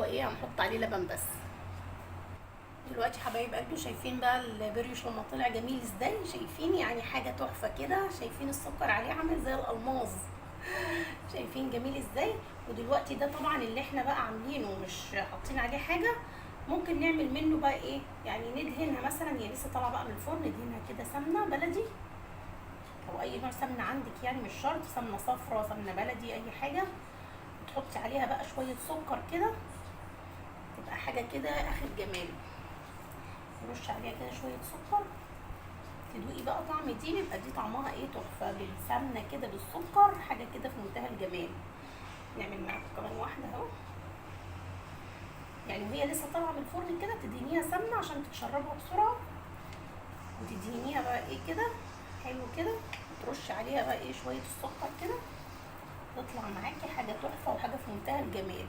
هو ايه، هنحط عليه لبن بس. دلوقتي حبايب قلبي شايفين بقى البريوش لما طلع جميل ازاي؟ شايفين يعني حاجه تحفه كده؟ شايفين السكر عليه عامل زي الالماظ؟ شايفين جميل ازاي؟ ودلوقتي ده طبعا اللي احنا بقى عاملينه مش حاطين عليه حاجه. ممكن نعمل منه بقى ايه يعني، ندهنها مثلا، هي لسه طالعه بقى من الفرن، ندهنها كده سمنه بلدي او اي نوع سمنه عندك، يعني مش شرط سمنه صفرا، سمنه بلدي، اي حاجه. تحطي عليها بقى شويه سكر كده، تبقى حاجه كده اخر جمال. نرش عليها كده شويه سكر، تدوقي بقى طعم دي، يبقى دي طعمها ايه، تحفه بالسمنه كده بالسكر، حاجه كده في منتهى الجمال. نعمل معاكم كمان واحده اهو، يعني وهي لسه طالعه من الفرن كده تدهنيها سمنه عشان تتشربها بسرعه، وتدهنيها بقى ايه كده حلو كده، وترشي عليها بقى ايه شويه السكر كده، تطلع معاكي حاجه تحفه وحاجه في منتهى الجمال.